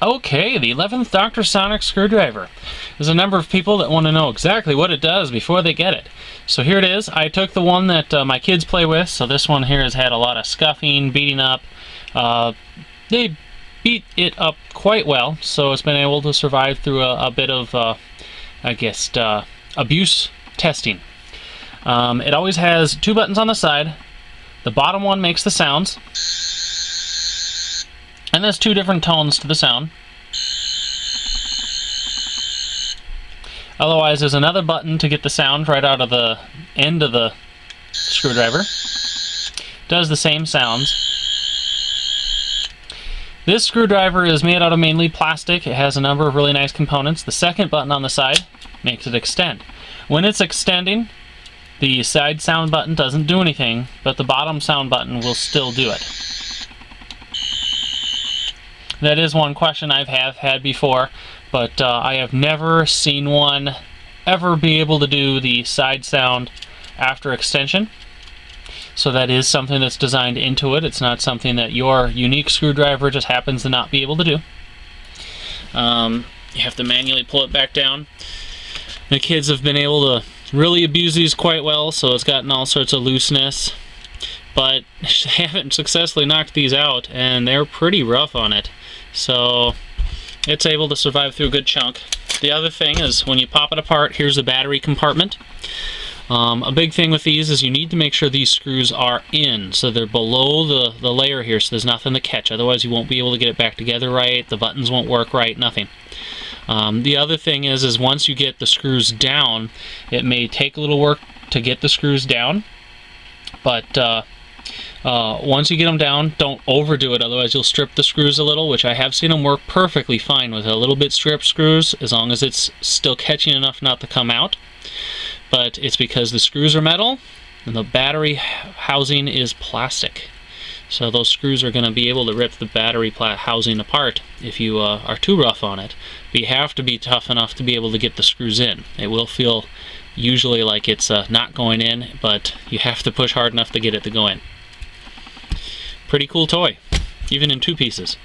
Okay, the 11th Dr. Sonic screwdriver. There's a number of people that want to know exactly what it does before they get it. So here it is. I took the one that my kids play with, so this one here has had a lot of scuffing, beating up. They beat it up quite well, so it's been able to survive through a bit of, abuse testing. It always has two buttons on the side. The bottom one makes the sounds. And there's two different tones to the sound. Otherwise, there's another button to get the sound right out of the end of the screwdriver. Does the same sounds. This screwdriver is made out of mainly plastic. It has a number of really nice components. The second button on the side makes it extend. When it's extending, the side sound button doesn't do anything, but the bottom sound button will still do it. That is one question I have had before, but I have never seen one ever be able to do the side sound after extension. So that is something that's designed into it. It's not something that your unique screwdriver just happens to not be able to do. You have to manually pull it back down. The kids have been able to really abuse these quite well, so it's gotten all sorts of looseness. But they haven't successfully knocked these out, and they're pretty rough on it. So it's able to survive through a good chunk. The other thing is when you pop it apart, here's the battery compartment. A big thing with these is you need to make sure these screws are in, so they're below the layer here, so there's nothing to catch. Otherwise you won't be able to get it back together right, the buttons won't work right, nothing. The other thing is once you get the screws down, it may take a little work to get the screws down, but once you get them down, don't overdo it, otherwise you'll strip the screws a little, which I have seen them work perfectly fine with a little bit stripped screws, as long as it's still catching enough not to come out. But it's because the screws are metal and the battery housing is plastic. So those screws are going to be able to rip the battery housing apart if you are too rough on it. But you have to be tough enough to be able to get the screws in. It will feel usually like it's not going in, but you have to push hard enough to get it to go in. Pretty cool toy, even in two pieces.